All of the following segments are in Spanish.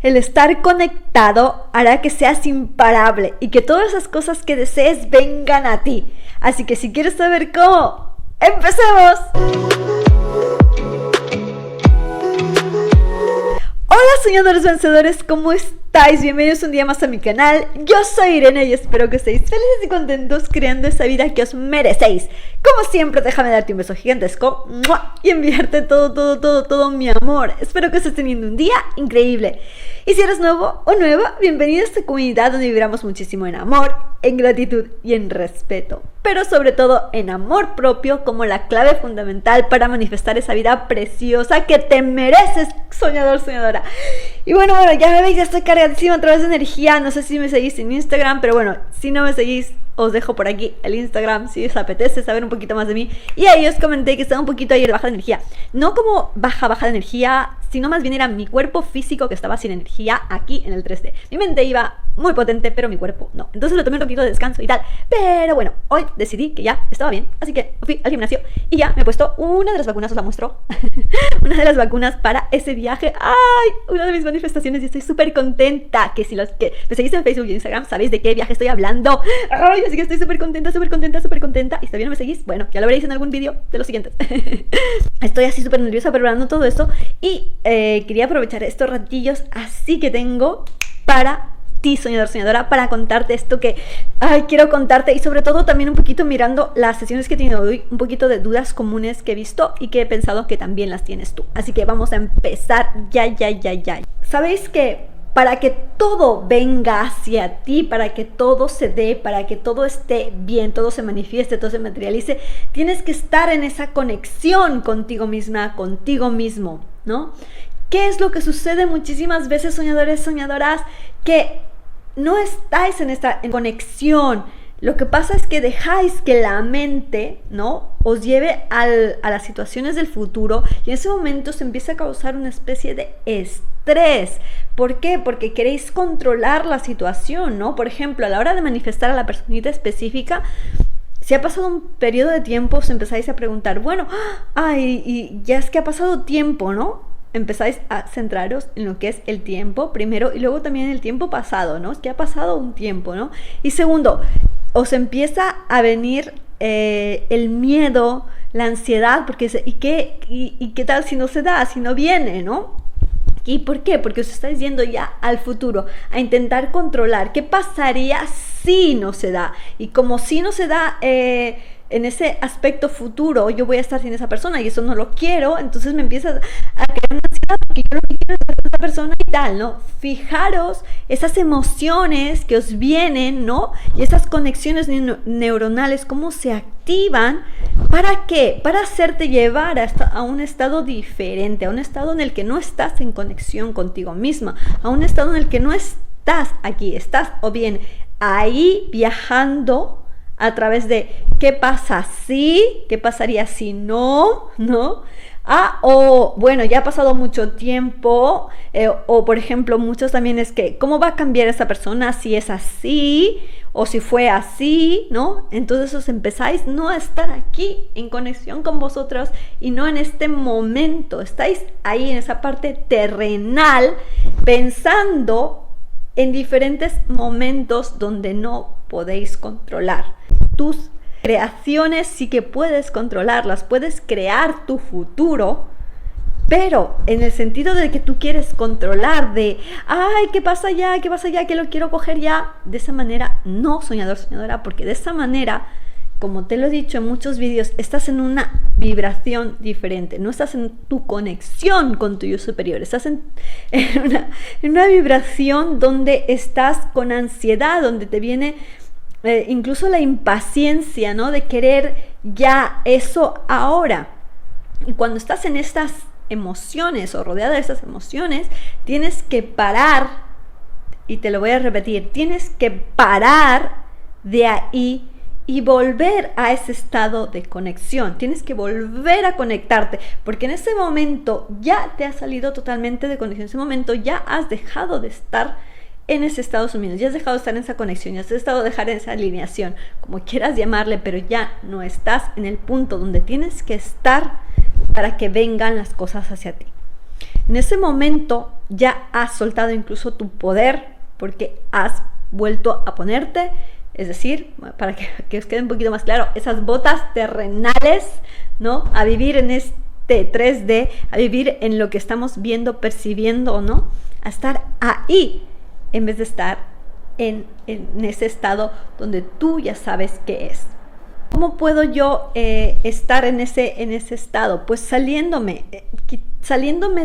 El estar conectado hará que seas imparable y que todas esas cosas que desees vengan a ti. Así que si quieres saber cómo, ¡empecemos! Hola soñadores vencedores, ¿cómo estáis? Bienvenidos un día más a mi canal. Yo soy Irene y espero que estéis felices y contentos creando esa vida que os merecéis. Como siempre, déjame darte un beso gigantesco y enviarte todo mi amor. Espero que estés teniendo un día increíble. Y si eres nuevo o nueva, bienvenido a esta comunidad donde vibramos muchísimo en amor, en gratitud y en respeto, pero sobre todo en amor propio como la clave fundamental para manifestar esa vida preciosa que te mereces, soñador, soñadora. Y bueno, ya me veis, ya estoy cargadísima a través de energía. No sé si me seguís en Instagram, pero bueno, si no me seguís, os dejo por aquí el Instagram si os apetece saber un poquito más de mí. Y ahí os comenté que estaba un poquito ahí de baja de energía. No como baja de energía, sino más bien era mi cuerpo físico que estaba sin energía aquí en el 3D. Mi mente iba muy potente, pero mi cuerpo no. Entonces lo tomé un ratito de descanso y tal. Pero bueno, hoy decidí que ya estaba bien. Así que fui al gimnasio y ya me he puesto una de las vacunas, os la muestro. Una de las vacunas para ese viaje. ¡Ay! Una de mis manifestaciones y estoy súper contenta. Que si los que me seguís en Facebook y Instagram sabéis de qué viaje estoy hablando. ¡Ay! Así que estoy súper contenta. Y si todavía no me seguís, bueno, ya lo veréis en algún vídeo de los siguientes. Estoy así súper nerviosa preparando todo esto. Y quería aprovechar estos ratillos así que tengo para ti, soñador, soñadora, para contarte esto que quiero contarte. Y sobre todo también un poquito mirando las sesiones que he tenido hoy, un poquito de dudas comunes que he visto y que he pensado que también las tienes tú. Así que vamos a empezar ya. ¿Sabéis que para que todo venga hacia ti, para que todo se dé, para que todo esté bien, todo se manifieste, todo se materialice, tienes que estar en esa conexión contigo misma, contigo mismo, ¿no? ¿Qué es lo que sucede muchísimas veces, soñadores, soñadoras? Que no estáis en esta conexión. Lo que pasa es que dejáis que la mente, ¿no?, os lleve a las situaciones del futuro y en ese momento se empieza a causar una especie de estrés. ¿Por qué? Porque queréis controlar la situación, ¿no? Por ejemplo, a la hora de manifestar a la personita específica, si ha pasado un periodo de tiempo, os empezáis a preguntar, bueno, y ya es que ha pasado tiempo, ¿no? Empezáis a centraros en lo que es el tiempo primero y luego también el tiempo pasado, ¿no? Es que ha pasado un tiempo, ¿no? Y segundo, os empieza a venir el miedo, la ansiedad, porque ¿y qué tal si no se da, si no viene, ¿no? ¿Y por qué? Porque os estáis yendo ya al futuro, a intentar controlar qué pasaría si no se da. Y como si no se da en ese aspecto futuro, yo voy a estar sin esa persona y eso no lo quiero, entonces me empieza a crear una ansiedad porque yo lo que quiero es estar con esa persona y tal, ¿no? Fijaros esas emociones que os vienen, ¿no? Y esas conexiones neuronales, cómo se activan. ¿Para qué? Para hacerte llevar a un estado diferente, a un estado en el que no estás en conexión contigo misma, a un estado en el que no estás aquí, estás o bien ahí viajando a través de qué pasa si, qué pasaría si no, ¿no? O bueno, ya ha pasado mucho tiempo, o por ejemplo, muchos también es que, ¿cómo va a cambiar esa persona si es así? O si fue así, ¿no? Entonces os empezáis no a estar aquí en conexión con vosotros y no en este momento. Estáis ahí en esa parte terrenal pensando en diferentes momentos donde no podéis controlar. Tus creaciones sí que puedes controlarlas, puedes crear tu futuro, pero en el sentido de que tú quieres controlar, de ¿qué pasa ya? Que lo quiero coger ya. De esa manera no, soñador, soñadora, porque de esa manera, como te lo he dicho en muchos vídeos, estás en una vibración diferente, no estás en tu conexión con tu yo superior, estás en una vibración donde estás con ansiedad, donde te viene incluso la impaciencia, ¿no?, de querer ya eso ahora. Y cuando estás en estas emociones o rodeada de estas emociones, tienes que parar, y te lo voy a repetir, tienes que parar de ahí y volver a ese estado de conexión. Tienes que volver a conectarte, porque en ese momento ya te has salido totalmente de conexión, en ese momento ya has dejado de estar en ese estado sumido, ya has dejado de estar en esa conexión, ya has dejado de dejar esa alineación, como quieras llamarle, pero ya no estás en el punto donde tienes que estar para que vengan las cosas hacia ti. En ese momento ya has soltado incluso tu poder porque has vuelto a ponerte, es decir, para que os quede un poquito más claro, esas botas terrenales, ¿no? A vivir en este 3D, a vivir en lo que estamos viendo, percibiendo, ¿no? A estar ahí en vez de estar en ese estado donde tú ya sabes qué es. ¿Cómo puedo yo estar en ese estado? Pues saliéndome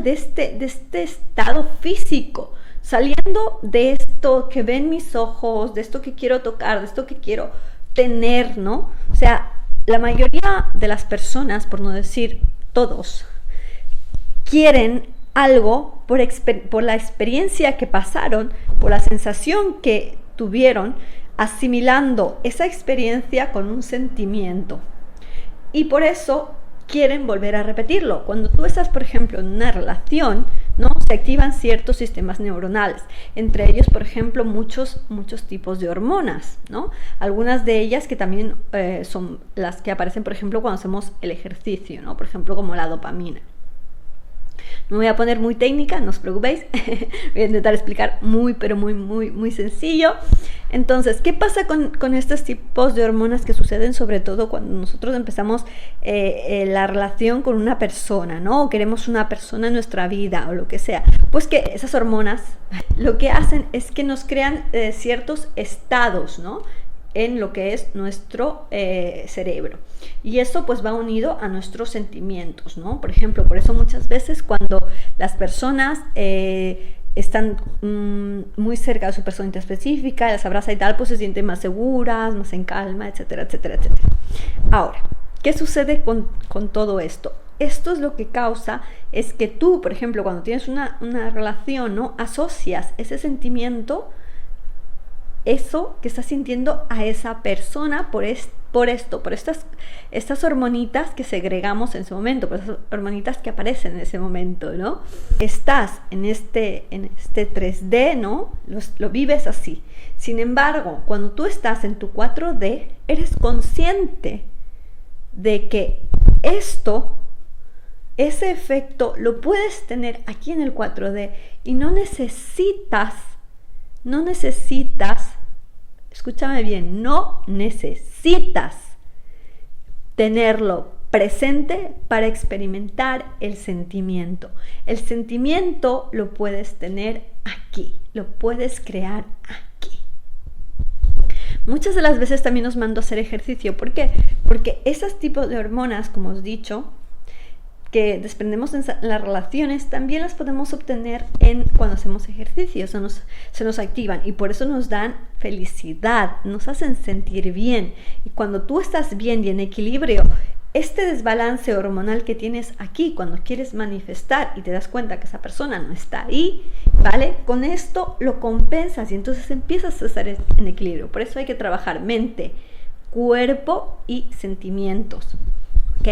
de este estado físico, saliendo de esto que ven mis ojos, de esto que quiero tocar, de esto que quiero tener, ¿no? O sea, la mayoría de las personas, por no decir todos, quieren algo por la experiencia que pasaron, por la sensación que tuvieron, asimilando esa experiencia con un sentimiento. Y por eso quieren volver a repetirlo. Cuando tú estás, por ejemplo, en una relación, ¿no? Se activan ciertos sistemas neuronales, entre ellos, por ejemplo, muchos tipos de hormonas, ¿no? Algunas de ellas que también son las que aparecen, por ejemplo, cuando hacemos el ejercicio, ¿no? Por ejemplo, como la dopamina. No me voy a poner muy técnica, no os preocupéis. Voy a intentar explicar muy sencillo. Entonces, ¿qué pasa con estos tipos de hormonas que suceden sobre todo cuando nosotros empezamos la relación con una persona, ¿no? O queremos una persona en nuestra vida o lo que sea? Pues que esas hormonas lo que hacen es que nos crean ciertos estados, ¿no? En lo que es nuestro cerebro, y eso pues va unido a nuestros sentimientos, ¿no? Por ejemplo, por eso muchas veces cuando las personas están muy cerca de su persona específica, las abraza y tal, pues se sienten más seguras, más en calma, etcétera, etcétera, etcétera. Ahora, ¿qué sucede con todo esto? Esto es lo que causa es que tú, por ejemplo, cuando tienes una relación, ¿no? Asocias ese sentimiento, eso que estás sintiendo, a esa persona por estas hormonitas que segregamos en ese momento, por esas hormonitas que aparecen en ese momento, ¿no? Estás en este 3D, ¿no? Lo vives así. Sin embargo, cuando tú estás en tu 4D, eres consciente de que ese efecto lo puedes tener aquí en el 4D y no necesitas, escúchame bien, no necesitas tenerlo presente para experimentar el sentimiento. El sentimiento lo puedes tener aquí, lo puedes crear aquí. Muchas de las veces también os mando a hacer ejercicio. ¿Por qué? Porque esos tipos de hormonas, como os he dicho, que desprendemos en las relaciones, también las podemos obtener cuando hacemos ejercicio, se nos activan y por eso nos dan felicidad, nos hacen sentir bien. Y cuando tú estás bien y en equilibrio, este desbalance hormonal que tienes aquí, cuando quieres manifestar y te das cuenta que esa persona no está ahí, ¿vale? Con esto lo compensas y entonces empiezas a estar en equilibrio. Por eso hay que trabajar mente, cuerpo y sentimientos, ¿ok?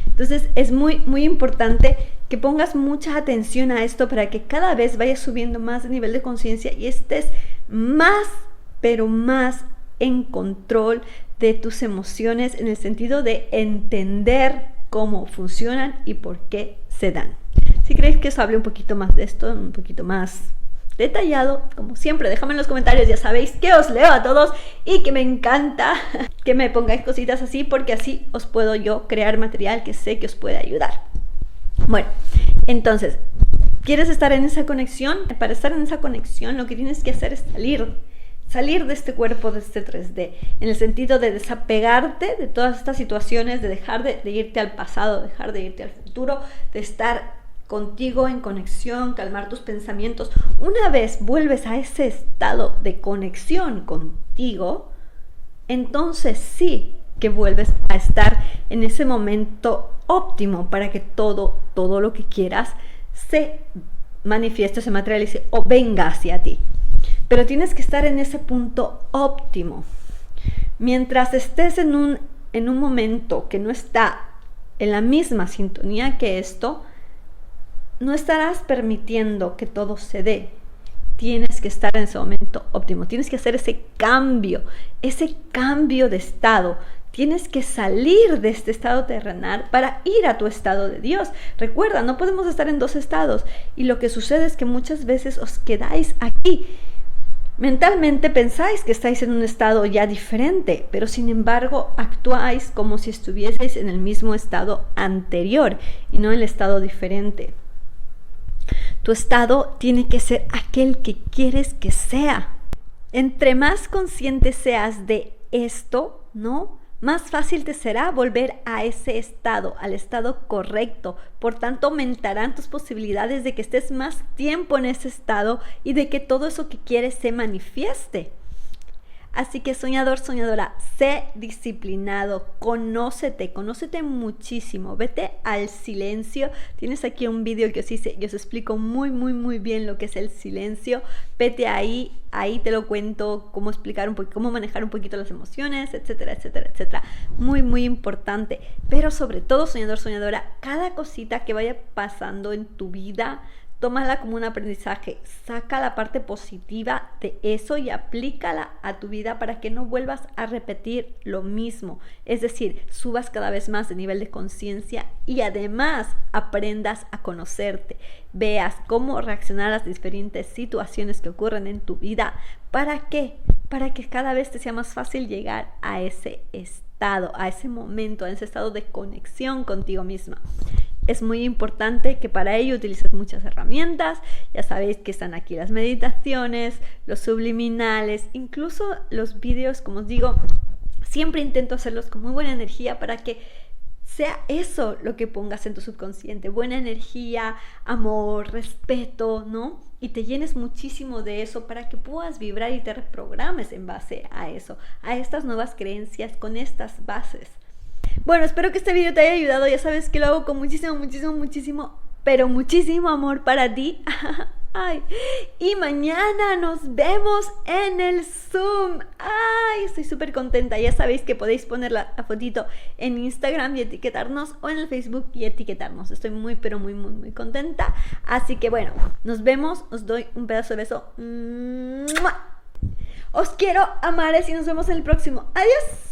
Entonces es muy importante que pongas mucha atención a esto para que cada vez vayas subiendo más de nivel de conciencia y estés más, pero más en control de tus emociones, en el sentido de entender cómo funcionan y por qué se dan. Si queréis que os hable un poquito más de esto, un poquito más detallado, como siempre, déjame en los comentarios. Ya sabéis que os leo a todos y que me encanta que me pongáis cositas así, porque así os puedo yo crear material que sé que os puede ayudar. Bueno, entonces, ¿quieres estar en esa conexión? Para estar en esa conexión lo que tienes que hacer es salir de este cuerpo, de este 3D, en el sentido de desapegarte de todas estas situaciones, de dejar de irte al pasado, dejar de irte al futuro, de estar contigo en conexión, calmar tus pensamientos. Una vez vuelves a ese estado de conexión contigo, entonces sí que vuelves a estar en ese momento óptimo para que todo lo que quieras se manifieste, se materialice o venga hacia ti. Pero tienes que estar en ese punto óptimo. Mientras estés en un momento que no está en la misma sintonía que esto, no estarás permitiendo que todo se dé. Tienes que estar en ese momento óptimo. Tienes que hacer ese cambio de estado Tienes que salir de este estado terrenal para ir a tu estado de Dios. Recuerda, no podemos estar en dos estados. Y lo que sucede es que muchas veces os quedáis aquí. Mentalmente pensáis que estáis en un estado ya diferente, pero sin embargo actuáis como si estuvieseis en el mismo estado anterior y no en el estado diferente. Tu estado tiene que ser aquel que quieres que sea. Entre más consciente seas de esto, ¿no?, más fácil te será volver a ese estado, al estado correcto. Por tanto, aumentarán tus posibilidades de que estés más tiempo en ese estado y de que todo eso que quieres se manifieste. Así que soñador, soñadora, sé disciplinado, conócete muchísimo, vete al silencio. Tienes aquí un vídeo que os hice y os explico muy bien lo que es el silencio. Vete ahí te lo cuento, cómo explicar un poquito, cómo manejar un poquito las emociones, etcétera. Muy importante. Pero sobre todo, soñador, soñadora, cada cosita que vaya pasando en tu vida, tómala como un aprendizaje, saca la parte positiva de eso y aplícala a tu vida para que no vuelvas a repetir lo mismo. Es decir, subas cada vez más de nivel de conciencia y además aprendas a conocerte. Veas cómo reaccionar a las diferentes situaciones que ocurren en tu vida. ¿Para qué? Para que cada vez te sea más fácil llegar a ese estado, a ese momento, a ese estado de conexión contigo misma. Es muy importante que para ello utilices muchas herramientas. Ya sabéis que están aquí las meditaciones, los subliminales, incluso los vídeos, como os digo, siempre intento hacerlos con muy buena energía para que sea eso lo que pongas en tu subconsciente. Buena energía, amor, respeto, ¿no? Y te llenes muchísimo de eso para que puedas vibrar y te reprogrames en base a eso, a estas nuevas creencias, con estas bases. Bueno, espero que este video te haya ayudado. Ya sabes que lo hago con muchísimo, pero muchísimo amor para ti. Ay, y mañana nos vemos en el Zoom. Ay, estoy súper contenta. Ya sabéis que podéis poner la fotito en Instagram y etiquetarnos, o en el Facebook y etiquetarnos. Estoy muy contenta. Así que bueno, nos vemos. Os doy un pedazo de beso. ¡Mua! Os quiero, amares, y nos vemos en el próximo. Adiós.